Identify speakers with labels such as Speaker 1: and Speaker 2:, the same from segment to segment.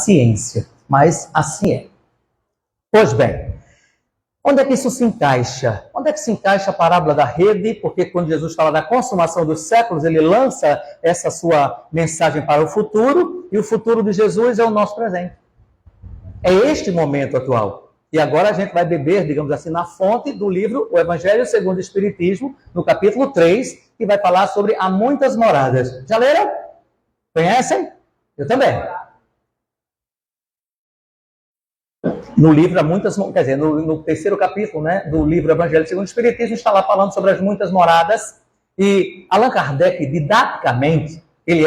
Speaker 1: ciência, mas assim é. Pois bem, onde é que isso se encaixa? Onde é que se encaixa a parábola da rede? Porque quando Jesus fala da consumação dos séculos, ele lança essa sua mensagem para o futuro, e o futuro de Jesus é o nosso presente. É este momento atual. E agora a gente vai beber, digamos assim, na fonte do livro O Evangelho segundo o Espiritismo, no capítulo 3, que vai falar sobre Há Muitas Moradas. Já leram? Conhecem? Eu também. No livro Há Muitas, quer dizer, no terceiro capítulo, né, do livro Evangelho segundo o Espiritismo, está lá falando sobre as muitas moradas. E Allan Kardec, didaticamente, ele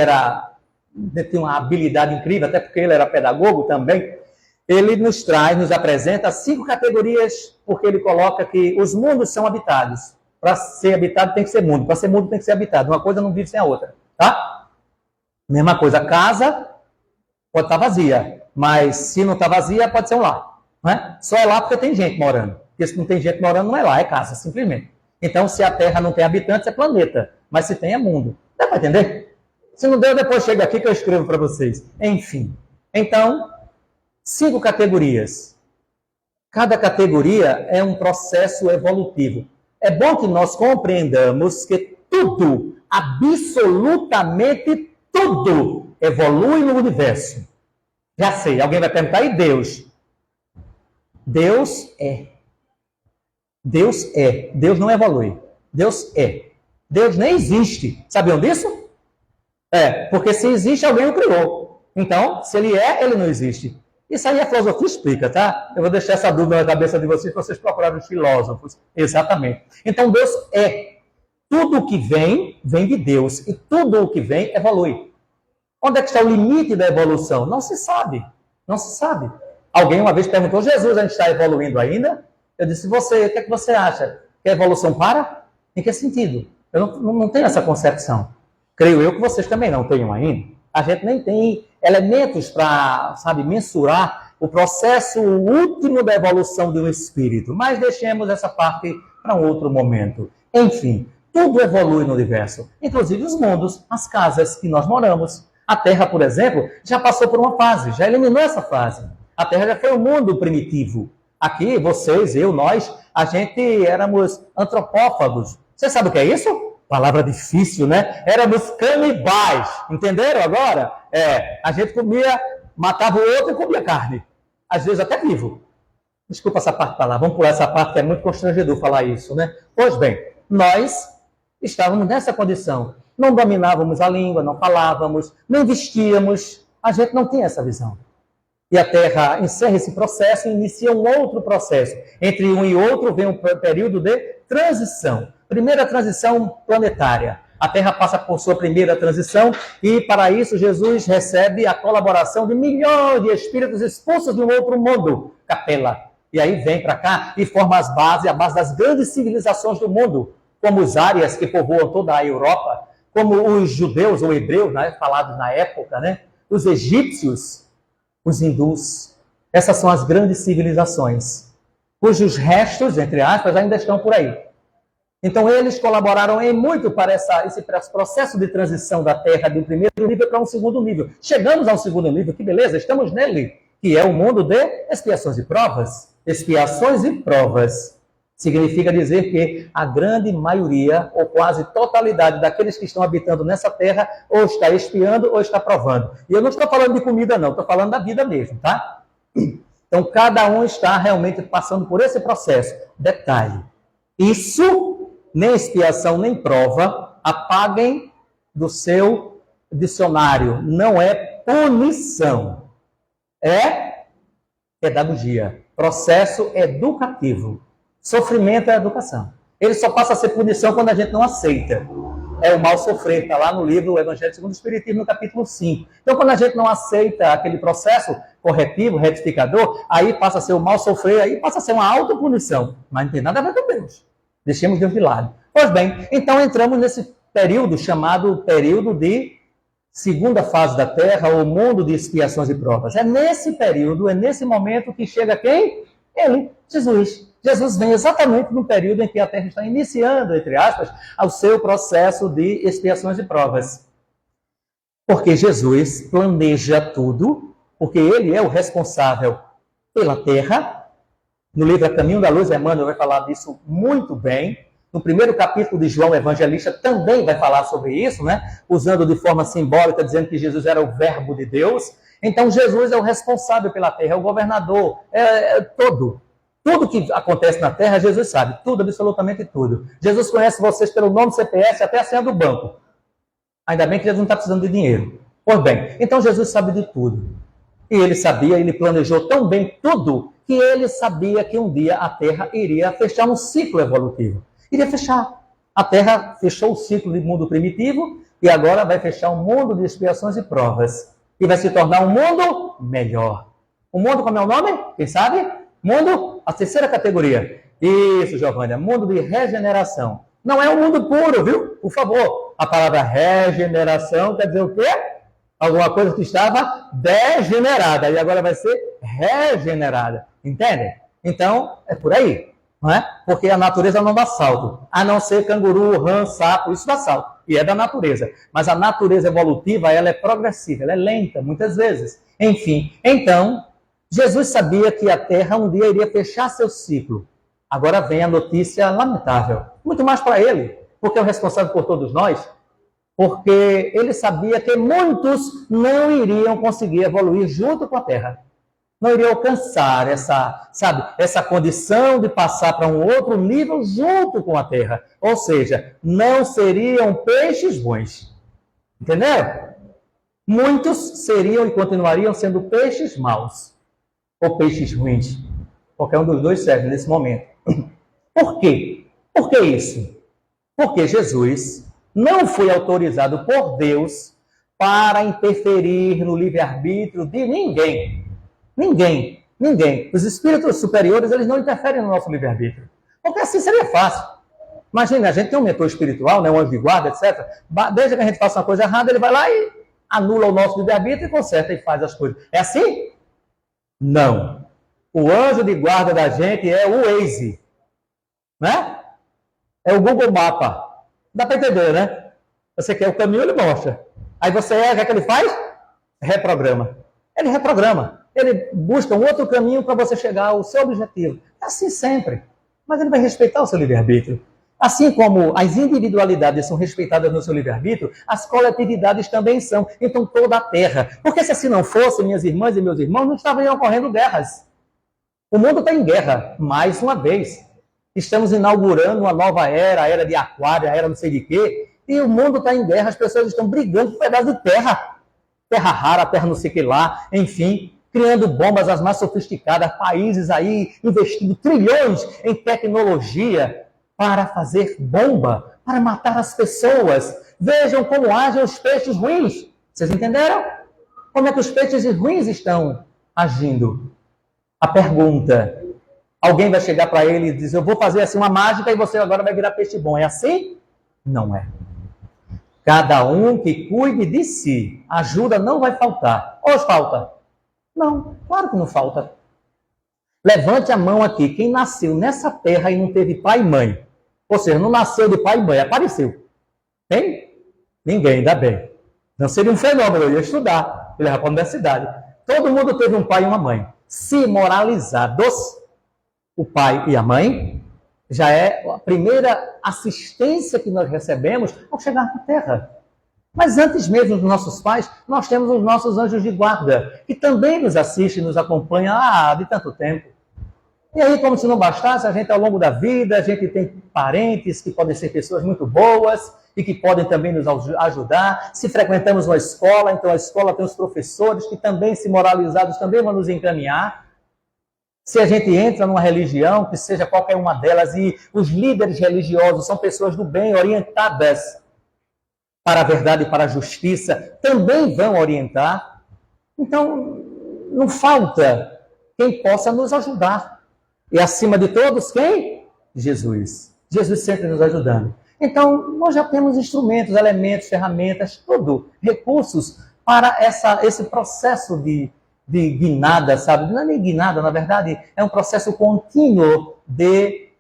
Speaker 1: tinha uma habilidade incrível, até porque ele era pedagogo também. Ele nos apresenta 5 categorias, porque ele coloca que os mundos são habitados. Para ser habitado tem que ser mundo, para ser mundo tem que ser habitado. Uma coisa não vive sem a outra, tá? Mesma coisa, a casa pode estar vazia, mas se não está vazia, pode ser um lar. Não é? Só é lá porque tem gente morando. Porque se não tem gente morando, não é lá, é casa, simplesmente. Então, se a Terra não tem habitantes, é planeta. Mas se tem, é mundo. Dá para entender? Se não deu, depois chega aqui que eu escrevo para vocês. Enfim. Então, 5 categorias. Cada categoria é um processo evolutivo. É bom que nós compreendamos que tudo, absolutamente tudo, evolui no universo. Já sei, alguém vai perguntar, e Deus? Deus é. Deus é. Deus não evolui. Deus é. Deus nem existe. Sabiam disso? Porque se existe, alguém o criou. Então, se ele é, ele não existe. Isso aí a filosofia explica, tá? Eu vou deixar essa dúvida na cabeça de vocês, para vocês procurarem os filósofos. Exatamente. Então, Deus é. Tudo o que vem, vem de Deus. E tudo o que vem, evolui. Onde é que está o limite da evolução? Não se sabe. Não se sabe. Alguém uma vez perguntou, Jesus, a gente está evoluindo ainda? Eu disse, você, o que é que você acha? Que a evolução para? Em que sentido? Eu não tenho essa concepção. Creio eu que vocês também não tenham ainda. A gente nem tem elementos para, mensurar o processo último da evolução de um espírito. Mas deixemos essa parte para um outro momento. Enfim, tudo evolui no universo, inclusive os mundos, as casas que nós moramos. A Terra, por exemplo, já passou por uma fase, já eliminou essa fase. A Terra já foi um mundo primitivo. Aqui, vocês, eu, nós, a gente éramos antropófagos. Você sabe o que é isso? Palavra difícil, né? Éramos canibais. Entenderam agora? A gente comia, matava o outro e comia carne. Às vezes até vivo. Desculpa essa parte para lá. Vamos pular essa parte que é muito constrangedor falar isso, né? Pois bem, nós estávamos nessa condição. Não dominávamos a língua, não falávamos, não vestíamos. A gente não tem essa visão. E a Terra encerra esse processo e inicia um outro processo. Entre um e outro vem um período de transição. Primeira transição planetária. A Terra passa por sua primeira transição e, para isso, Jesus recebe a colaboração de milhões de espíritos expulsos de um outro mundo, Capela. E aí vem para cá e forma a base das grandes civilizações do mundo, como os árias que povoam toda a Europa, como os judeus ou hebreus, né, falados na época, né, os egípcios, os hindus. Essas são as grandes civilizações, cujos restos, entre aspas, ainda estão por aí. Então, eles colaboraram em muito para esse processo de transição da Terra de um primeiro nível para um segundo nível. Chegamos ao segundo nível, que beleza, estamos nele, que é o mundo de expiações e provas. Expiações e provas significa dizer que a grande maioria, ou quase totalidade daqueles que estão habitando nessa Terra, ou está expiando ou está provando. E eu não estou falando de comida, não, estou falando da vida mesmo, tá? Então, cada um está realmente passando por esse processo. Detalhe, isso, nem expiação, nem prova, apaguem do seu dicionário. Não é punição. É pedagogia. Processo educativo. Sofrimento é educação. Ele só passa a ser punição quando a gente não aceita. É o mal sofrer, está lá no livro O Evangelho segundo o Espiritismo, no capítulo 5. Então, quando a gente não aceita aquele processo corretivo, retificador, aí passa a ser o mal sofrer, aí passa a ser uma autopunição. Mas não tem nada a ver com Deus. Deixemos Deus de lado. Pois bem, então entramos nesse período chamado período de segunda fase da Terra, ou mundo de expiações e provas. É nesse período, é nesse momento que chega quem? Ele, Jesus. Jesus vem exatamente no período em que a Terra está iniciando, entre aspas, o seu processo de expiações e provas. Porque Jesus planeja tudo porque ele é o responsável pela terra. No livro A Caminho da Luz, Emmanuel vai falar disso muito bem. No primeiro capítulo de João Evangelista também vai falar sobre isso, né? Usando de forma simbólica, dizendo que Jesus era o verbo de Deus. Então Jesus é o responsável pela terra, é o governador, todo. Tudo que acontece na terra, Jesus sabe. Tudo, absolutamente tudo. Jesus conhece vocês pelo nome, CPF, até a senha do banco. Ainda bem que Jesus não está precisando de dinheiro. Pois bem, então Jesus sabe de tudo. E ele sabia, ele planejou tão bem tudo, que ele sabia que um dia a Terra iria fechar um ciclo evolutivo. Iria fechar. A Terra fechou o ciclo do mundo primitivo e agora vai fechar um mundo de expiações e provas. E vai se tornar um mundo melhor. O mundo, como é o nome? Quem sabe? Mundo, a terceira categoria. Isso, Giovânia, mundo de regeneração. Não é um mundo puro, viu? Por favor. A palavra regeneração quer dizer o quê? Alguma coisa que estava degenerada e agora vai ser regenerada. Entendem? Então, é por aí. Não é? Porque a natureza não dá salto. A não ser canguru, rã, sapo, isso dá salto. E é da natureza. Mas a natureza evolutiva, ela é progressiva, ela é lenta, muitas vezes. Enfim, então, Jesus sabia que a Terra um dia iria fechar seu ciclo. Agora vem a notícia lamentável. Muito mais para ele, porque é o responsável por todos nós. Porque ele sabia que muitos não iriam conseguir evoluir junto com a Terra. Não iriam alcançar essa condição de passar para um outro nível junto com a Terra. Ou seja, não seriam peixes bons. Entenderam? Muitos seriam e continuariam sendo peixes maus. Ou peixes ruins. Qualquer um dos dois serve nesse momento. Por quê? Por que isso? Porque Jesus não foi autorizado por Deus para interferir no livre-arbítrio de ninguém. Ninguém. Os espíritos superiores, eles não interferem no nosso livre-arbítrio. Porque assim seria fácil. Imagina, a gente tem um mentor espiritual, né, um anjo de guarda, etc. Desde que a gente faça uma coisa errada, ele vai lá e anula o nosso livre-arbítrio e conserta e faz as coisas. É assim? Não. O anjo de guarda da gente é o Waze. Né? É o Google Mapa. Dá para entender, né? Você quer o caminho, ele mostra. Aí você o que é que ele faz? Reprograma. Ele reprograma. Ele busca um outro caminho para você chegar ao seu objetivo. É assim sempre. Mas ele vai respeitar o seu livre-arbítrio. Assim como as individualidades são respeitadas no seu livre-arbítrio, as coletividades também são. Então toda a Terra. Porque se assim não fosse, minhas irmãs e meus irmãos, não estariam ocorrendo guerras. O mundo está em guerra, mais uma vez. Estamos inaugurando uma nova era, a era de Aquário, a era não sei de quê, e o mundo está em guerra, as pessoas estão brigando por pedaços de terra. Terra rara, terra não sei o que lá, enfim, criando bombas as mais sofisticadas, países aí investindo trilhões em tecnologia para fazer bomba, para matar as pessoas. Vejam como agem os peixes ruins. Vocês entenderam? Como é que os peixes ruins estão agindo? A pergunta... Alguém vai chegar para ele e dizer, eu vou fazer assim uma mágica e você agora vai virar peixe bom. É assim? Não é. Cada um que cuide de si. Ajuda não vai faltar. Ou falta? Não, claro que não falta. Levante a mão aqui. Quem nasceu nessa terra e não teve pai e mãe. Ou seja, não nasceu de pai e mãe, apareceu. Tem? Ninguém, ainda bem. Não seria um fenômeno, eu ia estudar. Eu ia para a universidade. Todo mundo teve um pai e uma mãe. Se moralizados, o pai e a mãe, já é a primeira assistência que nós recebemos ao chegar na Terra. Mas antes mesmo dos nossos pais, nós temos os nossos anjos de guarda, que também nos assistem, nos acompanham de tanto tempo. E aí, como se não bastasse, a gente ao longo da vida, a gente tem parentes que podem ser pessoas muito boas e que podem também nos ajudar. Se frequentamos uma escola, então a escola tem os professores que também, se moralizados, também vão nos encaminhar. Se a gente entra numa religião, que seja qualquer uma delas, e os líderes religiosos são pessoas do bem, orientadas para a verdade e para a justiça, também vão orientar. Então, não falta quem possa nos ajudar. E acima de todos, quem? Jesus. Jesus sempre nos ajudando. Então, nós já temos instrumentos, elementos, ferramentas, tudo, recursos para esse processo de guinada, sabe? Não é nem guinada, na verdade, é um processo contínuo de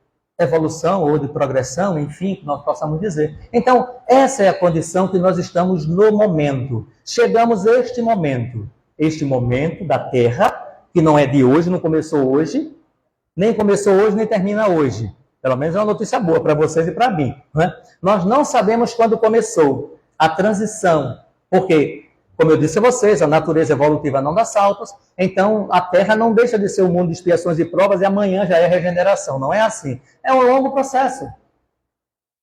Speaker 1: evolução ou de progressão, enfim, que nós possamos dizer. Então, essa é a condição que nós estamos no momento. Chegamos a este momento. este momento da Terra, que não é de hoje, não começou hoje, nem termina hoje. Pelo menos é uma notícia boa para vocês e para mim. Né? Nós não sabemos quando começou a transição, porque, como eu disse a vocês, a natureza evolutiva não dá saltos, então a Terra não deixa de ser um mundo de expiações e provas e amanhã já é regeneração. Não é assim. É um longo processo.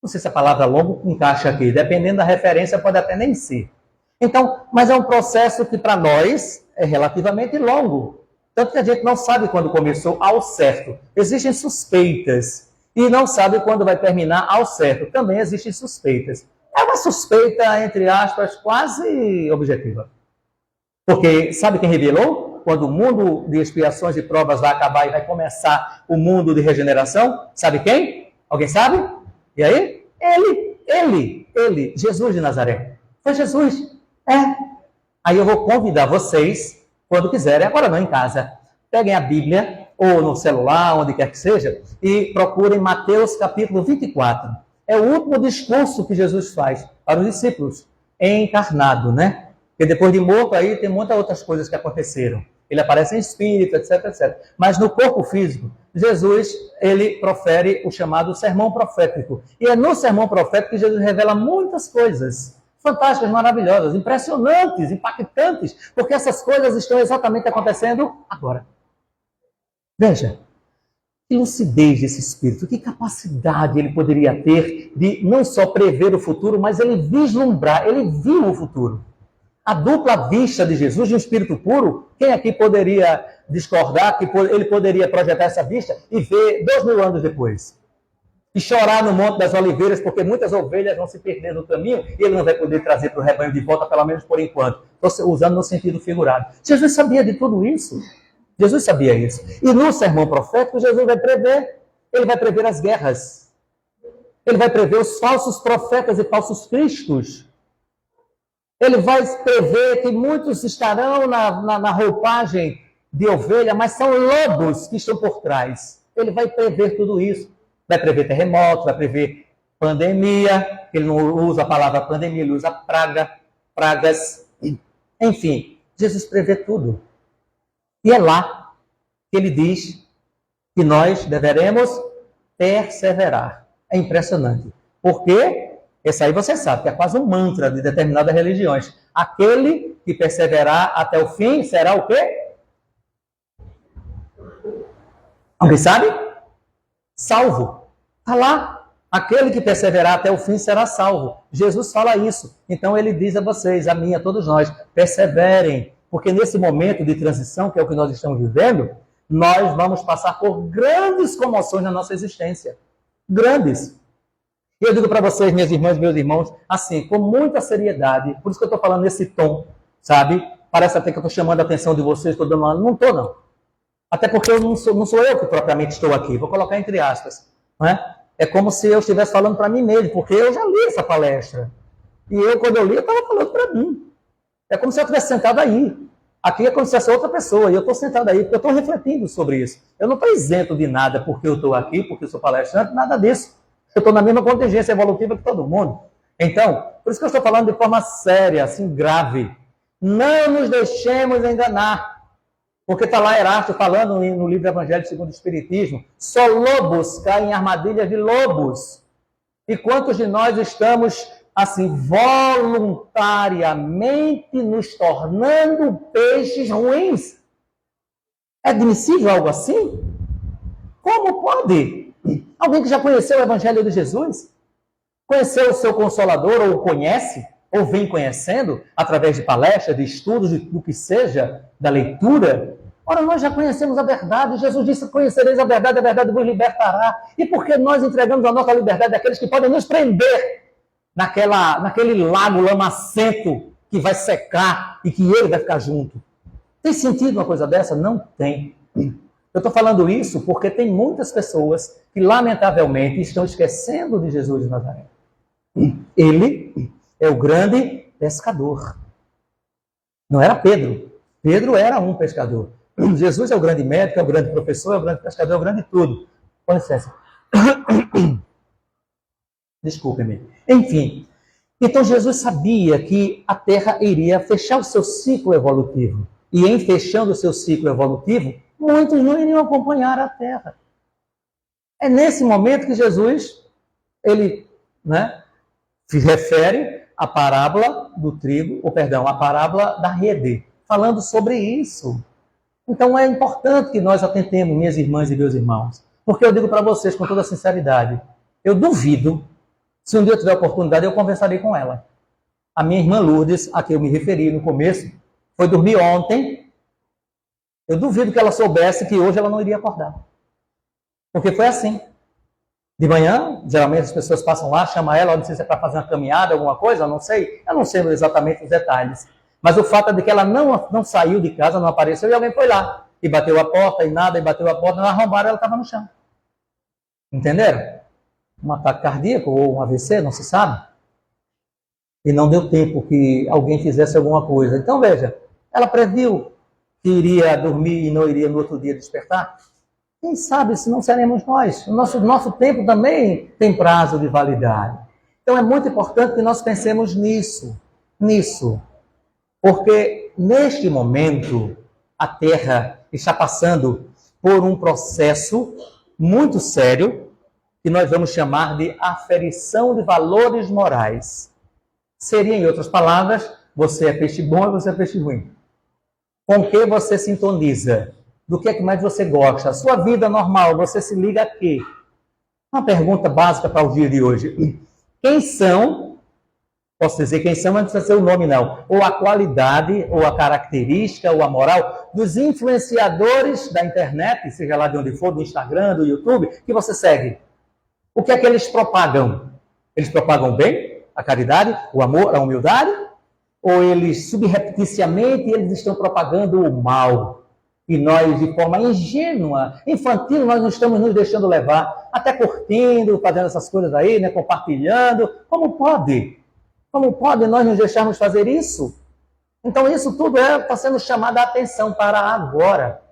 Speaker 1: Não sei se a palavra longo encaixa aqui, dependendo da referência pode até nem ser. Então, mas é um processo que para nós é relativamente longo. Tanto que a gente não sabe quando começou ao certo. Existem suspeitas. E não sabe quando vai terminar ao certo. Também existem suspeitas. É uma suspeita, entre aspas, quase objetiva. Porque sabe quem revelou? Quando o mundo de expiações e provas vai acabar e vai começar o mundo de regeneração, sabe quem? Alguém sabe? E aí? Ele, Jesus de Nazaré. Foi Jesus. Aí eu vou convidar vocês, quando quiserem, agora não em casa, peguem a Bíblia, ou no celular, onde quer que seja, e procurem Mateus capítulo 24. É o último discurso que Jesus faz para os discípulos, encarnado, né? Porque depois de morto aí tem muitas outras coisas que aconteceram. Ele aparece em espírito, etc, etc. Mas no corpo físico, Jesus, ele profere o chamado sermão profético. E é no sermão profético que Jesus revela muitas coisas fantásticas, maravilhosas, impressionantes, impactantes, porque essas coisas estão exatamente acontecendo agora. Veja, que lucidez desse espírito, que capacidade ele poderia ter de não só prever o futuro, mas ele vislumbrar, ele viu o futuro. A dupla vista de Jesus, de um espírito puro, quem aqui poderia discordar que ele poderia projetar essa vista e ver 2000 anos depois? E chorar no Monte das Oliveiras, porque muitas ovelhas vão se perder no caminho e ele não vai poder trazer para o rebanho de volta, pelo menos por enquanto. Estou usando no sentido figurado. Jesus sabia de tudo isso. Jesus sabia isso. E no sermão profético, Jesus vai prever. Ele vai prever as guerras. Ele vai prever os falsos profetas e falsos cristos. Ele vai prever que muitos estarão na roupagem de ovelha, mas são lobos que estão por trás. Ele vai prever tudo isso. Vai prever terremotos, vai prever pandemia. Ele não usa a palavra pandemia, ele usa pragas. Enfim, Jesus prevê tudo. E é lá que ele diz que nós deveremos perseverar. É impressionante. Porque, esse aí você sabe, que é quase um mantra de determinadas religiões. Aquele que perseverar até o fim será o quê? Alguém sabe? Salvo. Está lá. Aquele que perseverar até o fim será salvo. Jesus fala isso. Então ele diz a vocês, a mim, a todos nós, perseverem. Porque nesse momento de transição, que é o que nós estamos vivendo, nós vamos passar por grandes comoções na nossa existência. Grandes. E eu digo para vocês, minhas irmãs e meus irmãos, assim, com muita seriedade, por isso que eu estou falando nesse tom, sabe? Parece até que eu estou chamando a atenção de vocês, estou dando uma... Não estou, não. Até porque eu não sou eu que propriamente estou aqui, vou colocar entre aspas. Não é? É como se eu estivesse falando para mim mesmo, porque eu já li essa palestra. E eu, quando eu li, eu estava falando para mim. É como se eu estivesse sentado aí. Aqui é como se fosse outra pessoa, e eu estou sentado aí, porque eu estou refletindo sobre isso. Eu não estou isento de nada porque eu estou aqui, porque eu sou palestrante, nada disso. Eu estou na mesma contingência evolutiva que todo mundo. Então, por isso que eu estou falando de forma séria, assim, grave. Não nos deixemos enganar. Porque está lá Erasto falando no livro Evangelho segundo o Espiritismo, só lobos caem em armadilhas de lobos. E quantos de nós estamos, assim, voluntariamente nos tornando peixes ruins? É admissível algo assim? Como pode? Alguém que já conheceu o Evangelho de Jesus? Conheceu o seu Consolador, ou o conhece, ou vem conhecendo, através de palestras, de estudos, do que seja, da leitura? Ora, nós já conhecemos a verdade. Jesus disse, conhecereis a verdade vos libertará. E por que nós entregamos a nossa liberdade àqueles que podem nos prender naquele lago lamacento que vai secar e que ele vai ficar junto? Tem sentido uma coisa dessa? Não tem. Eu estou falando isso porque tem muitas pessoas que, lamentavelmente, estão esquecendo de Jesus de Nazaré. Ele é o grande pescador. Não era Pedro. Pedro era um pescador. Jesus é o grande médico, é o grande professor, é o grande pescador, é o grande tudo. Com licença. Desculpe-me. Enfim, então Jesus sabia que a Terra iria fechar o seu ciclo evolutivo. e em fechando o seu ciclo evolutivo, muitos não iriam acompanhar a Terra. É nesse momento que Jesus, ele, se refere à parábola do trigo, a parábola da rede, falando sobre isso. Então é importante que nós atentemos, minhas irmãs e meus irmãos, porque eu digo para vocês com toda sinceridade, eu duvido, se um dia eu tiver oportunidade, eu conversarei com ela. A minha irmã Lourdes, a que eu me referi no começo, foi dormir ontem. Eu duvido que ela soubesse que hoje ela não iria acordar. Porque foi assim. De manhã, geralmente as pessoas passam lá, chamam ela, não sei se é para fazer uma caminhada, alguma coisa, eu não sei exatamente os detalhes. Mas o fato é de que ela não saiu de casa, não apareceu, e alguém foi lá. E bateu a porta, e bateu a porta, não arrombaram, ela estava no chão. Entenderam? Um ataque cardíaco ou um AVC, não se sabe. E não deu tempo que alguém fizesse alguma coisa. Então, veja, ela previu que iria dormir e não iria no outro dia despertar? Quem sabe se não seremos nós? O nosso tempo também tem prazo de validade. Então, é muito importante que nós pensemos nisso. Porque, neste momento, a Terra está passando por um processo muito sério que nós vamos chamar de aferição de valores morais. Seria, em outras palavras, você é peixe bom e você é peixe ruim. Com o que você sintoniza? Do que é que mais você gosta? A sua vida normal, você se liga a quê? Uma pergunta básica para o dia de hoje. Quem são, posso dizer quem são, mas não precisa ser o nome não, ou a qualidade, ou a característica, ou a moral dos influenciadores da internet, seja lá de onde for, do Instagram, do YouTube, que você segue. O que é que eles propagam? Eles propagam o bem, a caridade, o amor, a humildade? Ou eles, subrepticiamente, eles estão propagando o mal? E nós, de forma ingênua, infantil, nós não estamos nos deixando levar, até curtindo, fazendo essas coisas aí, compartilhando. Como pode? Como pode nós nos deixarmos fazer isso? Então, isso tudo está sendo chamado a atenção para agora.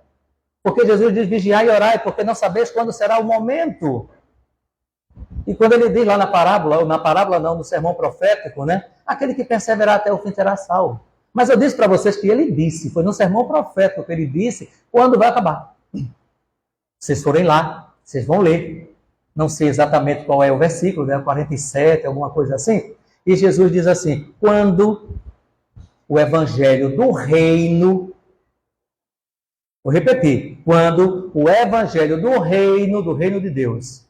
Speaker 1: Porque Jesus diz, vigiai e orai, porque não sabeis quando será o momento. E quando ele diz lá na parábola não, no sermão profético, aquele que perseverar até o fim terá salvo. Mas eu disse para vocês que ele disse, foi no sermão profético que ele disse, quando vai acabar. Vocês forem lá, vocês vão ler. Não sei exatamente qual é o versículo, 47, alguma coisa assim. E Jesus diz assim, quando o evangelho do reino, vou repetir, quando o evangelho do reino de Deus,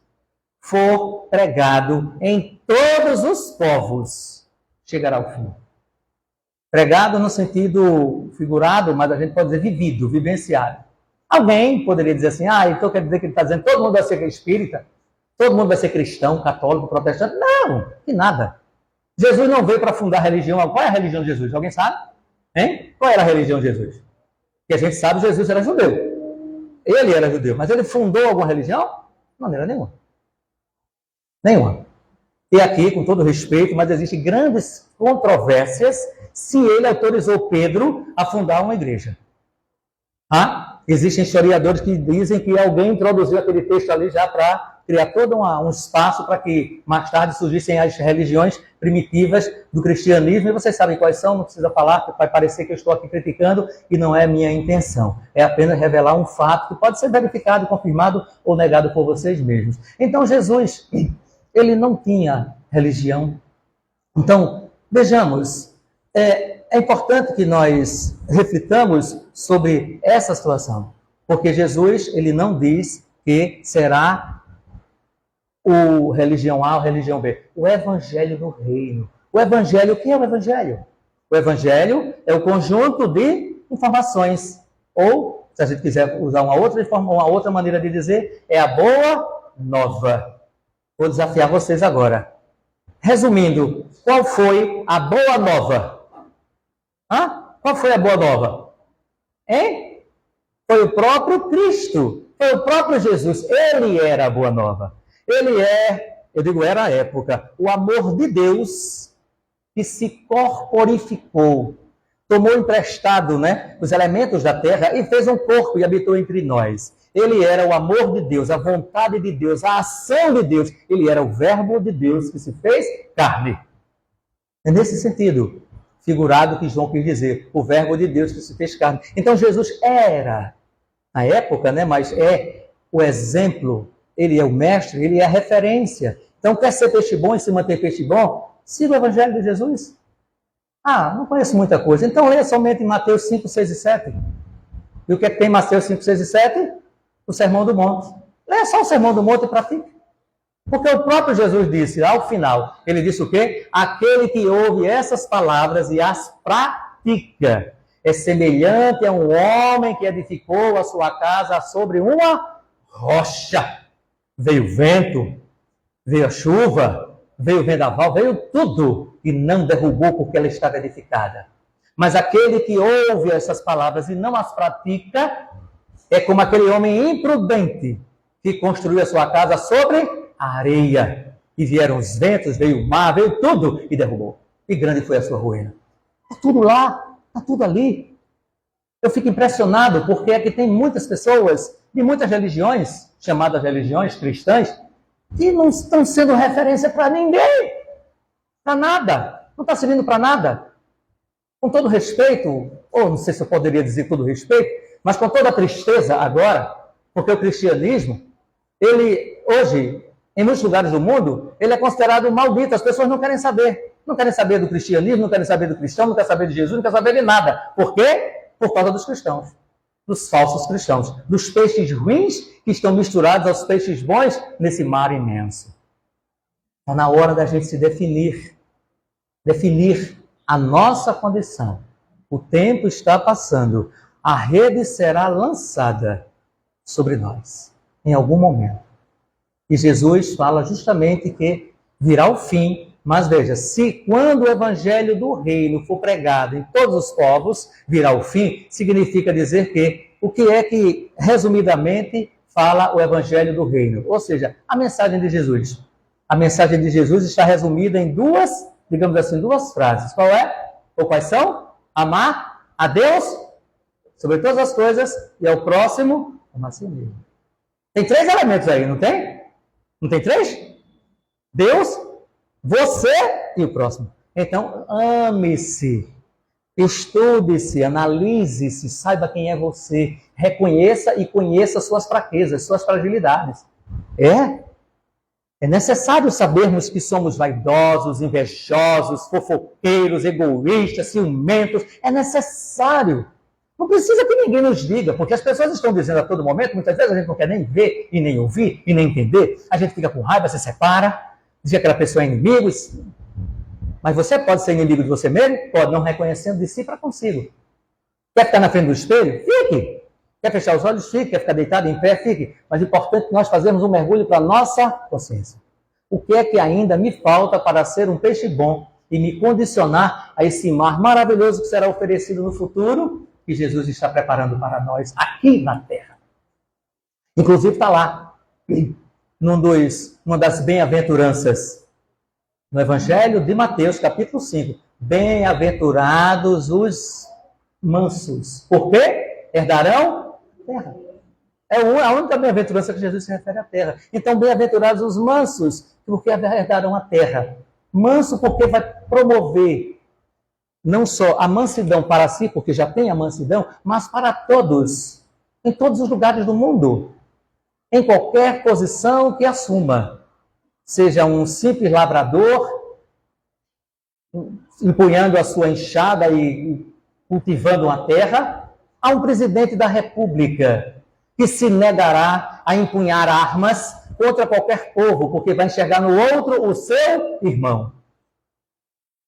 Speaker 1: for pregado em todos os povos, chegará ao fim. Pregado no sentido figurado, mas a gente pode dizer vivido, vivenciado. Alguém poderia dizer assim, então quer dizer que ele está dizendo que todo mundo vai ser espírita? Todo mundo vai ser cristão, católico, protestante? Não, que nada. Jesus não veio para fundar religião. Qual é a religião de Jesus? Alguém sabe? Qual era a religião de Jesus? Que a gente sabe, Jesus era judeu. Ele era judeu, mas ele fundou alguma religião? De maneira nenhuma. Nenhuma. E aqui, com todo respeito, mas existem grandes controvérsias se ele autorizou Pedro a fundar uma igreja. Existem historiadores que dizem que alguém introduziu aquele texto ali já para criar todo um espaço para que mais tarde surgissem as religiões primitivas do cristianismo. E vocês sabem quais são, não precisa falar, porque vai parecer que eu estou aqui criticando e não é minha intenção. É apenas revelar um fato que pode ser verificado, confirmado ou negado por vocês mesmos. Então Jesus, ele não tinha religião. Então, vejamos, é importante que nós reflitamos sobre essa situação, porque Jesus, ele não diz que será o religião A ou religião B, o evangelho do reino. O evangelho, o que é o evangelho? O evangelho é o conjunto de informações, ou, se a gente quiser usar uma outra maneira de dizer, é a boa nova. Vou desafiar vocês agora. Resumindo, qual foi a boa nova? Qual foi a boa nova? Foi o próprio Cristo, foi o próprio Jesus. Ele era a boa nova. Ele eu digo era a época, o amor de Deus que se corporificou, tomou emprestado os elementos da terra e fez um corpo e habitou entre nós. Ele era o amor de Deus, a vontade de Deus, a ação de Deus. Ele era o verbo de Deus que se fez carne. É nesse sentido. figurado que João quis dizer, o verbo de Deus que se fez carne. Então Jesus era, na época, né, mas é o exemplo, ele é o mestre, ele é a referência. Então, quer ser peixe bom e se manter peixe bom? Siga o Evangelho de Jesus. Ah, não conheço muita coisa. Então, leia somente em Mateus 5, 6 e 7. E o que é que tem em Mateus 5, 6 e 7? O Sermão do Monte. Leia só o Sermão do Monte e pratique. Porque o próprio Jesus disse, ao final, ele disse o quê? Aquele que ouve essas palavras e as pratica é semelhante a um homem que edificou a sua casa sobre uma rocha. Veio vento, veio a chuva, veio o vendaval, veio tudo e não derrubou porque ela estava edificada. Mas aquele que ouve essas palavras e não as pratica é como aquele homem imprudente que construiu a sua casa sobre a areia. E vieram os ventos, veio o mar, veio tudo e derrubou. E grande foi a sua ruína. Está tudo lá, está tudo ali. Eu fico impressionado porque é que tem muitas pessoas de muitas religiões, chamadas religiões cristãs, que não estão sendo referência para ninguém, para nada, não está servindo para nada. Com todo respeito, ou não sei se eu poderia dizer todo respeito, mas com toda a tristeza agora, porque o cristianismo, ele hoje, em muitos lugares do mundo, ele é considerado maldito, as pessoas não querem saber. Não querem saber do cristianismo, não querem saber do cristão, não querem saber de Jesus, não querem saber de nada. Por quê? Por causa dos cristãos, dos falsos cristãos, dos peixes ruins que estão misturados aos peixes bons nesse mar imenso. Está na hora da gente se definir a nossa condição. O tempo está passando, a rede será lançada sobre nós, em algum momento. E Jesus fala justamente que virá o fim, mas veja, se quando o evangelho do reino for pregado em todos os povos, virá o fim, significa dizer que, o que é que, resumidamente, fala o evangelho do reino? Ou seja, a mensagem de Jesus. A mensagem de Jesus está resumida em duas, digamos assim, duas frases. Qual é? Ou quais são? Amar a Deus sobre todas as coisas e ao próximo, amar a si mesmo. Tem três elementos aí, não tem? Não tem três? Deus, você e o próximo. Então, ame-se, estude-se, analise-se, saiba quem é você, reconheça e conheça suas fraquezas, suas fragilidades. É necessário sabermos que somos vaidosos, invejosos, fofoqueiros, egoístas, ciumentos. É necessário. Não precisa que ninguém nos diga, porque as pessoas estão dizendo a todo momento, muitas vezes a gente não quer nem ver, e nem ouvir, e nem entender. A gente fica com raiva, se separa, diz que aquela pessoa é inimigo. Mas você pode ser inimigo de você mesmo? Pode, não reconhecendo de si para consigo. Quer ficar na frente do espelho? Fique. Quer fechar os olhos? Fique. Quer ficar deitado em pé? Fique. Mas o importante é que nós fazemos um mergulho para a nossa consciência. O que é que ainda me falta para ser um peixe bom e me condicionar a esse mar maravilhoso que será oferecido no futuro, que Jesus está preparando para nós aqui na Terra? Inclusive está lá, numa das bem-aventuranças, no Evangelho de Mateus, capítulo 5. Bem-aventurados os mansos. Por quê? Herdarão terra. É a única bem-aventurança que Jesus se refere à terra. Então, bem-aventurados os mansos, porque herdarão a terra. Manso porque vai promover não só a mansidão para si, porque já tem a mansidão, mas para todos, em todos os lugares do mundo, em qualquer posição que assuma. Seja um simples lavrador, empunhando a sua enxada e cultivando uma terra, a um presidente da República que se negará a empunhar armas contra qualquer povo, porque vai enxergar no outro o seu irmão.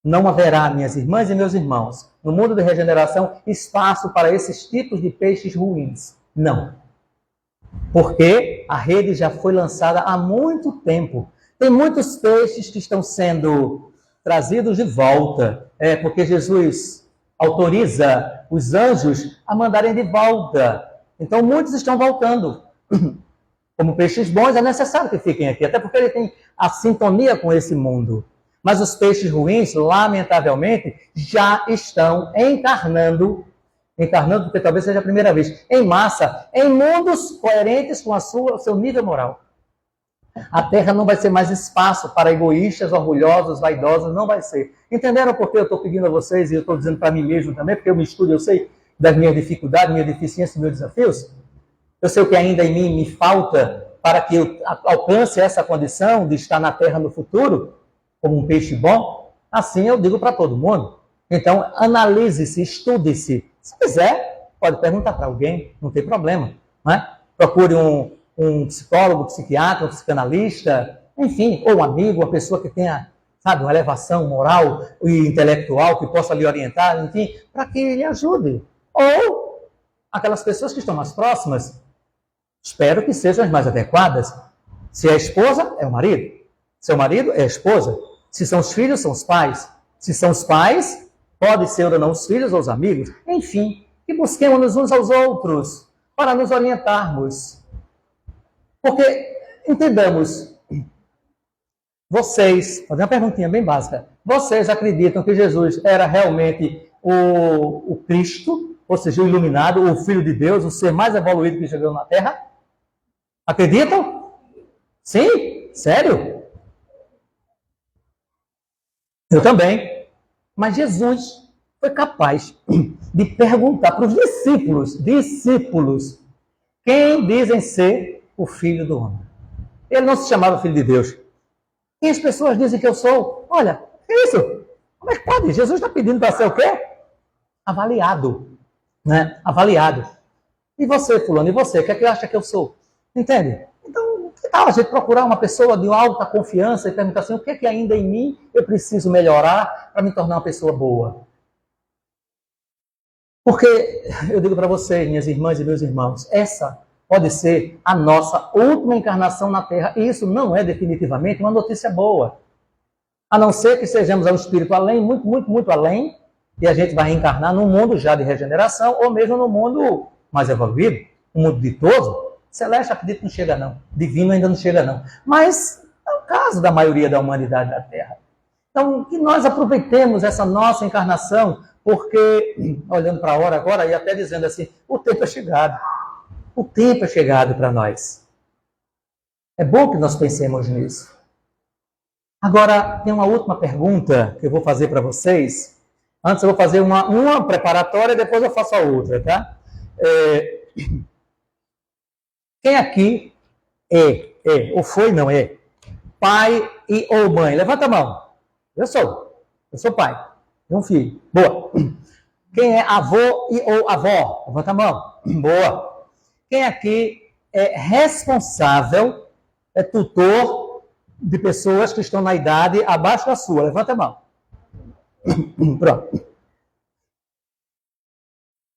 Speaker 1: Não haverá, minhas irmãs e meus irmãos, no mundo de regeneração, espaço para esses tipos de peixes ruins. Não. Porque a rede já foi lançada há muito tempo. Tem muitos peixes que estão sendo trazidos de volta. Porque Jesus autoriza os anjos a mandarem de volta. Então, muitos estão voltando. Como peixes bons, é necessário que fiquem aqui, até porque ele tem a sintonia com esse mundo. Mas os peixes ruins, lamentavelmente, já estão encarnando porque talvez seja a primeira vez, em massa, em mundos coerentes com o seu nível moral. A terra não vai ser mais espaço para egoístas, orgulhosos, vaidosos, não vai ser. Entenderam por que eu estou pedindo a vocês, e eu estou dizendo para mim mesmo também, porque eu me estudo, eu sei das minhas dificuldades, minhas deficiências, meus desafios. Eu sei o que ainda em mim me falta para que eu alcance essa condição de estar na terra no futuro, como um peixe bom. Assim eu digo para todo mundo. Então, analise-se, estude-se. Se quiser, pode perguntar para alguém, não tem problema. Não é? Procure um psicólogo, um psiquiatra, um psicanalista, enfim, ou um amigo, uma pessoa que tenha, sabe, uma elevação moral e intelectual, que possa lhe orientar, enfim, para que lhe ajude. Ou aquelas pessoas que estão mais próximas, espero que sejam as mais adequadas. Se é a esposa, é o marido. Se é o marido, é a esposa. Se são os filhos, são os pais. Se são os pais, pode ser ou não os filhos ou os amigos. Enfim, que busquemos uns aos outros para nos orientarmos. Porque, entendamos, vocês, fazer uma perguntinha bem básica, vocês acreditam que Jesus era realmente o Cristo, ou seja, o iluminado, o Filho de Deus, o ser mais evoluído que chegou na Terra? Acreditam? Sim? Sério? Eu também. Mas Jesus foi capaz de perguntar para os discípulos, quem dizem ser o Filho do Homem? Ele não se chamava Filho de Deus. E as pessoas dizem que eu sou. Olha, que é isso? Como é que pode? Jesus está pedindo para ser o quê? Avaliado. Né? Avaliado. E você, fulano? E você? O que é que acha que eu sou? Entende? Então, que tal a gente procurar uma pessoa de alta confiança e perguntar assim, o que é que ainda em mim eu preciso melhorar para me tornar uma pessoa boa? Porque, eu digo para vocês, minhas irmãs e meus irmãos, essa pode ser a nossa última encarnação na Terra. E isso não é definitivamente uma notícia boa. A não ser que sejamos ao espírito além, muito, muito, muito além, e a gente vai reencarnar num mundo já de regeneração, ou mesmo no mundo mais evoluído, um mundo ditoso. Celeste, acredito que não chega não. Divino ainda não chega não. Mas é o caso da maioria da humanidade da Terra. Então, que nós aproveitemos essa nossa encarnação, porque, olhando para a hora agora, e até dizendo assim, o tempo é chegado. O tempo é chegado para nós. É bom que nós pensemos nisso. Agora, tem uma última pergunta que eu vou fazer para vocês. Antes eu vou fazer uma preparatória e depois eu faço a outra, tá? Quem aqui ou foi, não é, pai e ou mãe? Levanta a mão. Eu sou pai. Tenho um filho. Boa. Quem é avô e ou avó? Levanta a mão. Boa. Quem aqui é responsável, é tutor de pessoas que estão na idade abaixo da sua? Levanta a mão. Pronto.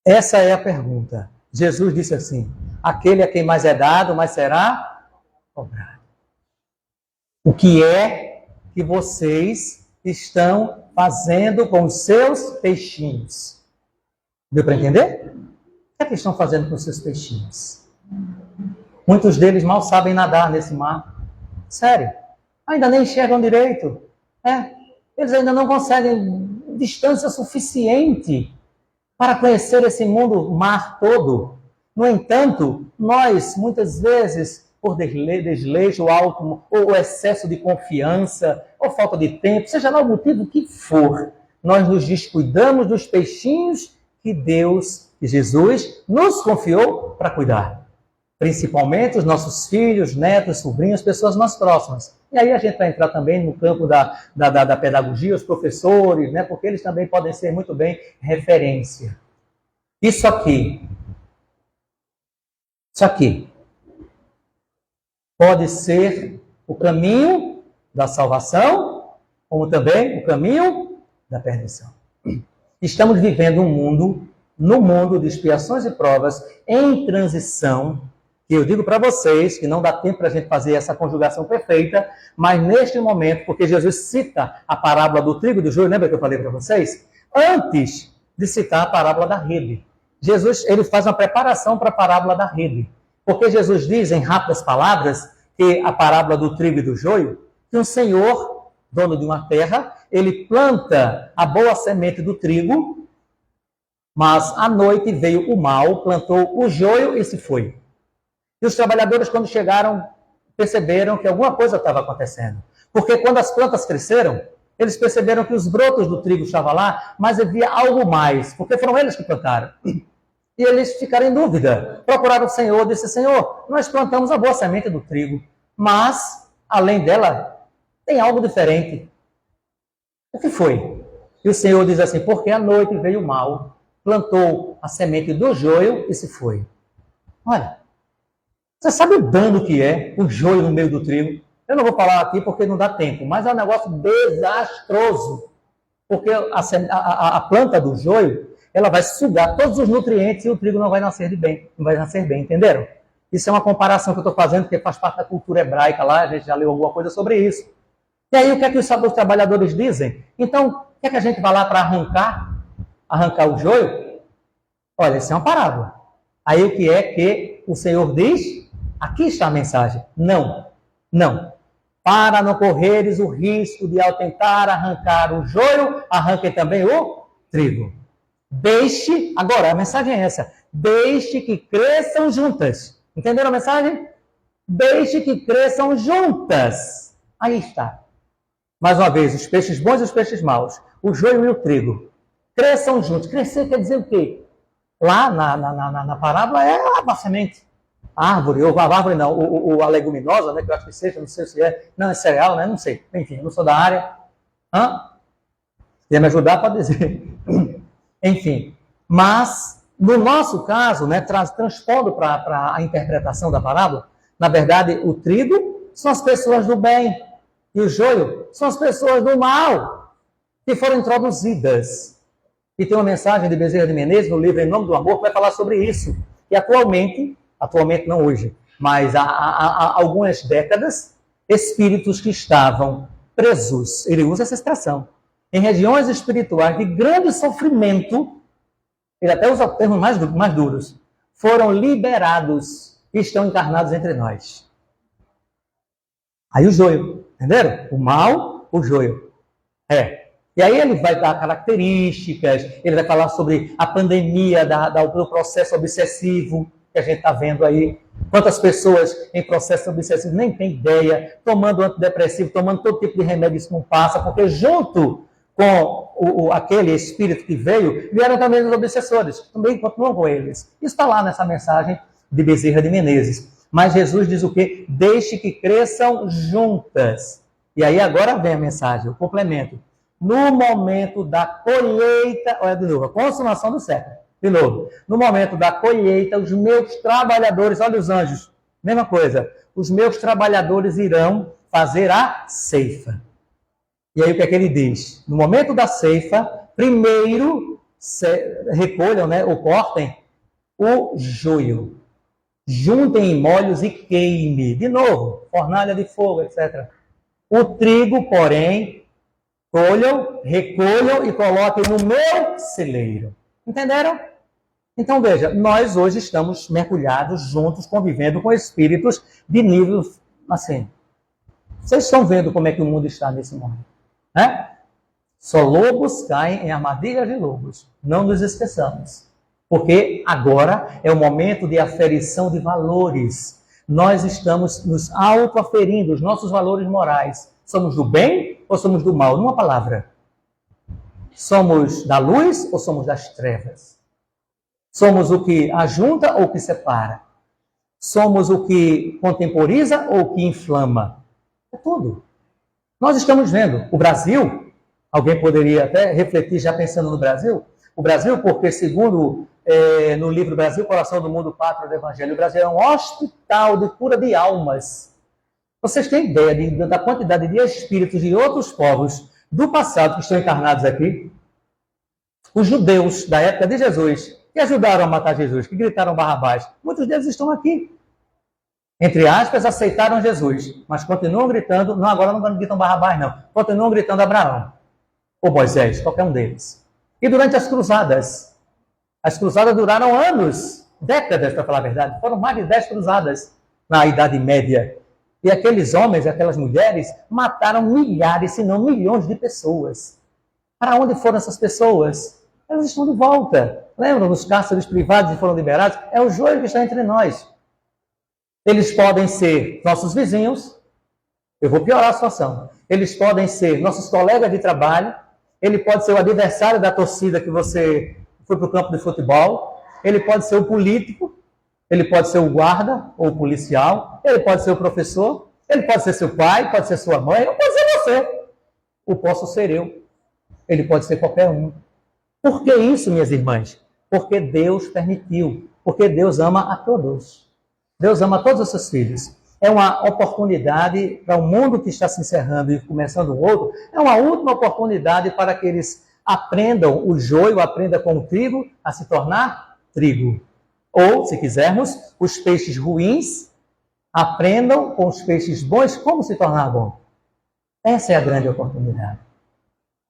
Speaker 1: Essa é a pergunta. Jesus disse assim, aquele a quem mais é dado, mais será cobrado. O que é que vocês estão fazendo com os seus peixinhos? Deu para entender? O que estão fazendo com os seus peixinhos? Muitos deles mal sabem nadar nesse mar. Sério. Ainda nem enxergam direito. Eles ainda não conseguem distância suficiente para conhecer esse mundo, mar todo. No entanto, nós, muitas vezes, por desleixo ou excesso de confiança, ou falta de tempo, seja lá o motivo que for, nós nos descuidamos dos peixinhos que Deus e Jesus nos confiou para cuidar. Principalmente os nossos filhos, netos, sobrinhos, pessoas mais próximas. E aí a gente vai entrar também no campo da pedagogia, os professores, né? Porque eles também podem ser muito bem referência. Isso aqui pode ser o caminho da salvação, como também o caminho da perdição. Estamos vivendo no mundo de expiações e provas, em transição, que eu digo para vocês que não dá tempo para a gente fazer essa conjugação perfeita, mas neste momento, porque Jesus cita a parábola do trigo e do joio, lembra que eu falei para vocês? Antes de citar a parábola da rede. Jesus, ele faz uma preparação para a parábola da rede. Porque Jesus diz, em rápidas palavras, que a parábola do trigo e do joio, que um senhor, dono de uma terra, ele planta a boa semente do trigo, mas à noite veio o mal, plantou o joio e se foi. E os trabalhadores, quando chegaram perceberam que alguma coisa estava acontecendo. Porque quando as plantas cresceram, eles perceberam que os brotos do trigo estavam lá, mas havia algo mais, porque foram eles que plantaram. E eles ficaram em dúvida. Procuraram o Senhor, disse: Senhor, nós plantamos a boa semente do trigo, mas, além dela, tem algo diferente. O que foi? E o Senhor diz assim: porque à noite veio o mal, plantou a semente do joio e se foi. Olha, você sabe o dano que é o joio no meio do trigo? Eu não vou falar aqui porque não dá tempo, mas é um negócio desastroso. Porque a planta do joio, ela vai sugar todos os nutrientes e o trigo não vai nascer bem, entenderam? Isso é uma comparação que eu estou fazendo, porque faz parte da cultura hebraica lá, a gente já leu alguma coisa sobre isso. E aí, o que é que os trabalhadores dizem? Então, quer que a gente vá lá para arrancar o joio? Olha, isso é uma parábola. Aí, o que é que o Senhor diz? Aqui está a mensagem. Não. Para não correres o risco de, ao tentar arrancar o joio, arranquem também o trigo. Deixe, agora, a mensagem é essa. Deixe que cresçam juntas. Entenderam a mensagem? Deixe que cresçam juntas. Aí está. Mais uma vez, os peixes bons e os peixes maus, o joio e o trigo, cresçam juntos. Crescer quer dizer o quê? Lá na parábola é a semente. A árvore, ou a árvore não, a leguminosa, né, que eu acho que seja, não sei se é, não, é cereal, né, não sei. Enfim, eu não sou da área. Se quiser me ajudar, pode dizer. Enfim, mas, no nosso caso, né, transpondo para a interpretação da parábola, na verdade, o trigo são as pessoas do bem. E o joio são as pessoas do mal que foram introduzidas. E tem uma mensagem de Bezerra de Menezes no livro Em Nome do Amor que vai falar sobre isso. E atualmente não hoje, mas há algumas décadas, espíritos que estavam presos, ele usa essa expressão, em regiões espirituais de grande sofrimento, ele até usa termos mais duros, foram liberados e estão encarnados entre nós. Aí o joio, entenderam? O mal, o joio. E aí ele vai dar características, ele vai falar sobre a pandemia do processo obsessivo, que a gente está vendo aí. Quantas pessoas em processo obsessivo nem tem ideia, tomando antidepressivo, tomando todo tipo de remédio, isso não passa, porque junto com aquele espírito que veio, vieram também os obsessores, também continuam com eles. Isso está lá nessa mensagem de Bezerra de Menezes. Mas Jesus diz o quê? Deixe que cresçam juntas. E aí agora vem a mensagem, o complemento. No momento da colheita, olha de novo, a consumação do século. De novo, no momento da colheita, os meus trabalhadores, olha os anjos, mesma coisa, os meus trabalhadores irão fazer a ceifa. E aí o que é que ele diz? No momento da ceifa, primeiro recolham, né, ou cortem o joio. Juntem em molhos e queime. De novo, fornalha de fogo, etc. O trigo, porém, recolham e coloquem no meu celeiro. Entenderam? Então, veja, nós hoje estamos mergulhados juntos, convivendo com espíritos de nível, assim. Vocês estão vendo como é que o mundo está nesse momento, né? Só lobos caem em armadilhas de lobos. Não nos esqueçamos. Porque agora é o momento de aferição de valores. Nós estamos nos autoaferindo os nossos valores morais. Somos do bem ou somos do mal? Numa palavra. Somos da luz ou somos das trevas? Somos o que ajunta ou o que separa? Somos o que contemporiza ou o que inflama? É tudo. Nós estamos vendo. O Brasil, alguém poderia até refletir já pensando no Brasil? O Brasil, porque segundo no livro Brasil, Coração do Mundo, Pátria do Evangelho, o Brasil é um hospital de cura de almas. Vocês têm ideia da quantidade de espíritos de outros povos do passado que estão encarnados aqui? Os judeus da época de Jesus, que ajudaram a matar Jesus, que gritaram Barrabás, muitos deles estão aqui. Entre aspas, aceitaram Jesus, mas continuam gritando, não, agora não gritam Barrabás, não, continuam gritando Abraão, ou Moisés, qualquer um deles. E durante as cruzadas duraram anos, décadas, para falar a verdade, foram mais de 10 cruzadas na Idade Média. E aqueles homens e aquelas mulheres mataram milhares, se não milhões de pessoas. Para onde foram essas pessoas? Elas estão de volta. Lembram dos cárceres privados que foram liberados? É o joio que está entre nós. Eles podem ser nossos vizinhos, eu vou piorar a situação. Eles podem ser nossos colegas de trabalho, ele pode ser o adversário da torcida que você foi para o campo de futebol, ele pode ser o político, ele pode ser o guarda ou o policial, ele pode ser o professor, ele pode ser seu pai, pode ser sua mãe, ou pode ser você. Ou posso ser eu. Ele pode ser qualquer um. Por que isso, minhas irmãs? Porque Deus permitiu. Porque Deus ama a todos. Deus ama todos os seus filhos. É uma oportunidade para o mundo que está se encerrando e começando outro. É uma última oportunidade para que eles aprendam o joio, aprendam com o trigo a se tornar trigo. Ou, se quisermos, os peixes ruins aprendam com os peixes bons como se tornar bom. Essa é a grande oportunidade.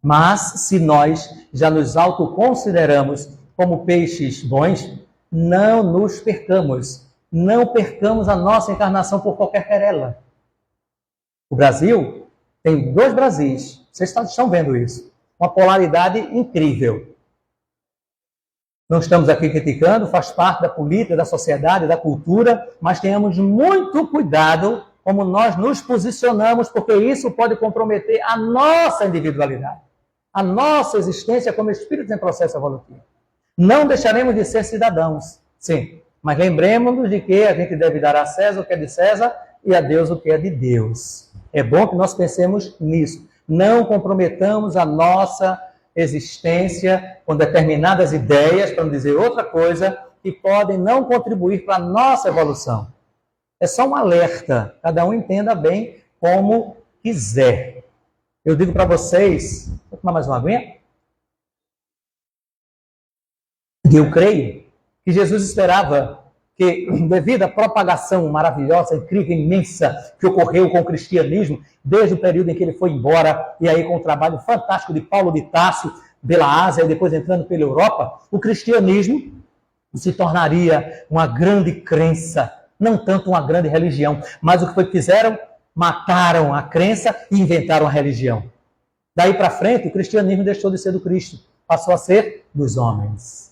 Speaker 1: Mas, se nós já nos autoconsideramos como peixes bons, não nos percamos. Não percamos a nossa encarnação por qualquer querela. O Brasil tem 2 Brasis. Vocês estão vendo isso. Uma polaridade incrível. Não estamos aqui criticando, faz parte da política, da sociedade, da cultura, mas tenhamos muito cuidado como nós nos posicionamos, porque isso pode comprometer a nossa individualidade, a nossa existência como espírito em processo evolutivo. Não deixaremos de ser cidadãos, sim, mas lembremos-nos de que a gente deve dar a César o que é de César e a Deus o que é de Deus. É bom que nós pensemos nisso. Não comprometamos a nossa existência com determinadas ideias, para não dizer outra coisa, que podem não contribuir para a nossa evolução. É só um alerta, cada um entenda bem como quiser. Eu digo para vocês, vou tomar mais uma aguinha? Eu creio que Jesus esperava que, devido à propagação maravilhosa, incrível, imensa, que ocorreu com o cristianismo, desde o período em que ele foi embora, e aí com o trabalho fantástico de Paulo de Tarso, pela Ásia, e depois entrando pela Europa, o cristianismo se tornaria uma grande crença, não tanto uma grande religião, mas o que foi que fizeram? Mataram a crença e inventaram a religião. Daí para frente, o cristianismo deixou de ser do Cristo, passou a ser dos homens.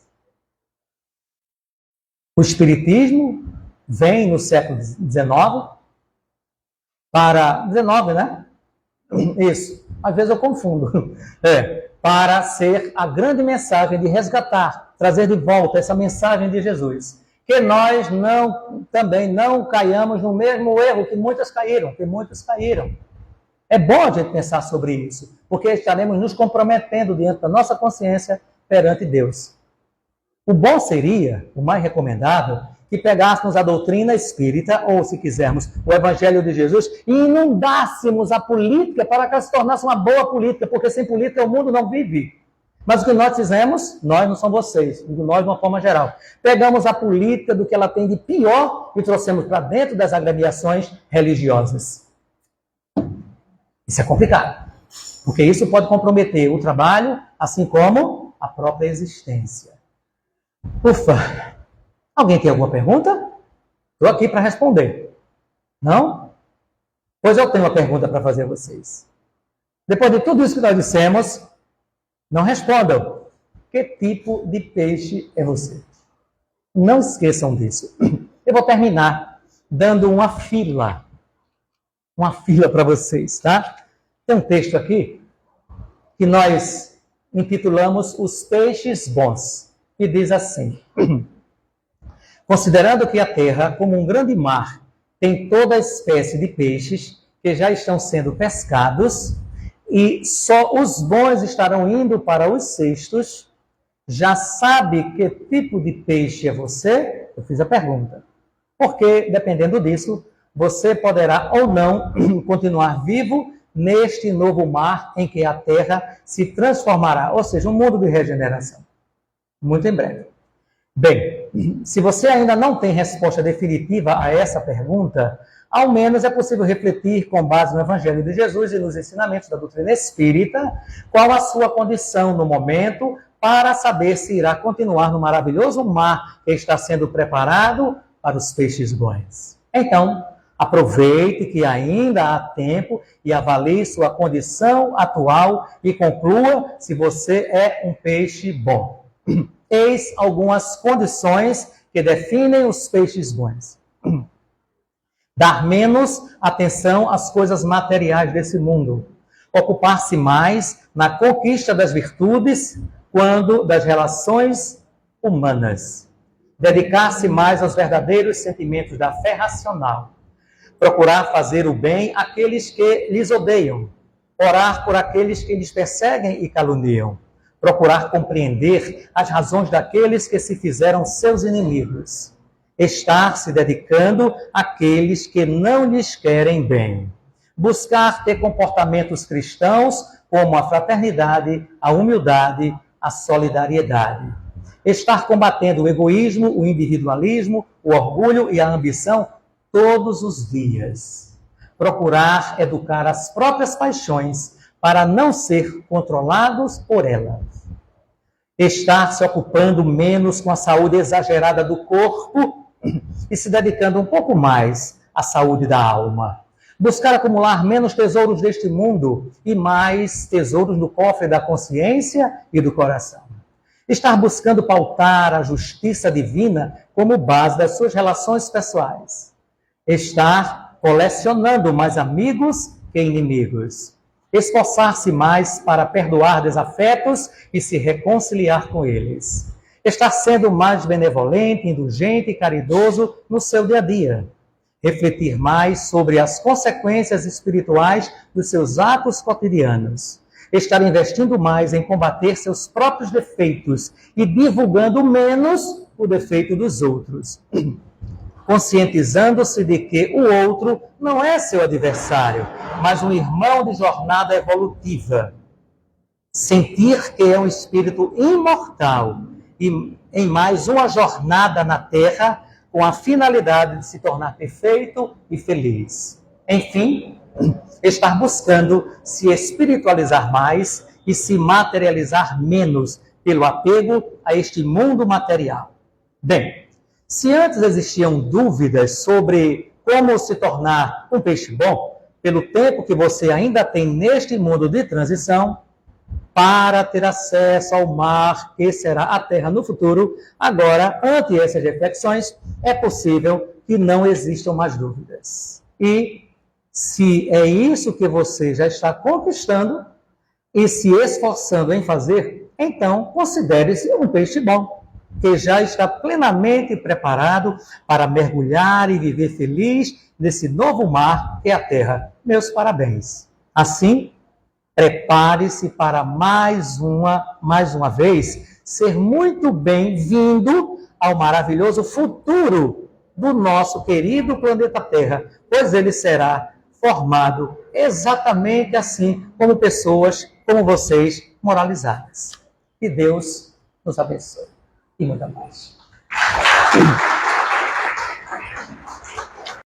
Speaker 1: O espiritismo vem no século XIX para... 19, né? Isso. Às vezes eu confundo. Para ser a grande mensagem de resgatar, trazer de volta essa mensagem de Jesus. Que nós também não caiamos no mesmo erro que muitos caíram. É bom a gente pensar sobre isso, porque estaremos nos comprometendo diante da nossa consciência perante Deus. O bom seria, o mais recomendável, que pegássemos a doutrina espírita, ou se quisermos, o Evangelho de Jesus, e inundássemos a política para que ela se tornasse uma boa política, porque sem política o mundo não vive. Mas o que nós fizemos, nós não são vocês, nós de uma forma geral. Pegamos a política do que ela tem de pior e trouxemos para dentro das agremiações religiosas. Isso é complicado, porque isso pode comprometer o trabalho, assim como a própria existência. Ufa! Alguém tem alguma pergunta? Estou aqui para responder. Não? Pois eu tenho uma pergunta para fazer a vocês. Depois de tudo isso que nós dissemos, não respondam. Que tipo de peixe é você? Não esqueçam disso. Eu vou terminar dando uma fila para vocês, tá? Tem um texto aqui que nós intitulamos Os Peixes Bons, e diz assim: considerando que a terra, como um grande mar, tem toda espécie de peixes que já estão sendo pescados, e só os bons estarão indo para os cestos, já sabe que tipo de peixe é você? Eu fiz a pergunta. Porque, dependendo disso, você poderá ou não continuar vivo neste novo mar em que a terra se transformará, ou seja, um mundo de regeneração. Muito em breve. Bem, se você ainda não tem resposta definitiva a essa pergunta, ao menos é possível refletir, com base no Evangelho de Jesus e nos ensinamentos da doutrina espírita, qual a sua condição no momento para saber se irá continuar no maravilhoso mar que está sendo preparado para os peixes bons. Então, aproveite que ainda há tempo e avalie sua condição atual e conclua se você é um peixe bom. Eis algumas condições que definem os peixes bons. Dar menos atenção às coisas materiais desse mundo. Ocupar-se mais na conquista das virtudes quando das relações humanas. Dedicar-se mais aos verdadeiros sentimentos da fé racional. Procurar fazer o bem àqueles que lhes odeiam. Orar por aqueles que lhes perseguem e caluniam. Procurar compreender as razões daqueles que se fizeram seus inimigos. Estar se dedicando àqueles que não lhes querem bem. Buscar ter comportamentos cristãos como a fraternidade, a humildade, a solidariedade. Estar combatendo o egoísmo, o individualismo, o orgulho e a ambição todos os dias. Procurar educar as próprias paixões para não ser controlados por elas. Estar se ocupando menos com a saúde exagerada do corpo e se dedicando um pouco mais à saúde da alma. Buscar acumular menos tesouros deste mundo e mais tesouros no cofre da consciência e do coração. Estar buscando pautar a justiça divina como base das suas relações pessoais. Estar colecionando mais amigos que inimigos. Esforçar-se mais para perdoar desafetos e se reconciliar com eles. Estar sendo mais benevolente, indulgente e caridoso no seu dia a dia. Refletir mais sobre as consequências espirituais dos seus atos cotidianos. Estar investindo mais em combater seus próprios defeitos e divulgando menos o defeito dos outros. Conscientizando-se de que o outro não é seu adversário, mas um irmão de jornada evolutiva. Sentir que é um espírito imortal e em mais uma jornada na Terra com a finalidade de se tornar perfeito e feliz. Enfim, estar buscando se espiritualizar mais e se materializar menos pelo apego a este mundo material. Bem, se antes existiam dúvidas sobre como se tornar um peixe bom, pelo tempo que você ainda tem neste mundo de transição, para ter acesso ao mar, que será a terra no futuro, agora, ante essas reflexões, é possível que não existam mais dúvidas. E se é isso que você já está conquistando e se esforçando em fazer, então considere-se um peixe bom, que já está plenamente preparado para mergulhar e viver feliz nesse novo mar que é a Terra. Meus parabéns. Assim, prepare-se para mais uma vez ser muito bem-vindo ao maravilhoso futuro do nosso querido planeta Terra, pois ele será formado exatamente assim como pessoas como vocês moralizadas. Que Deus nos abençoe. E muita paz.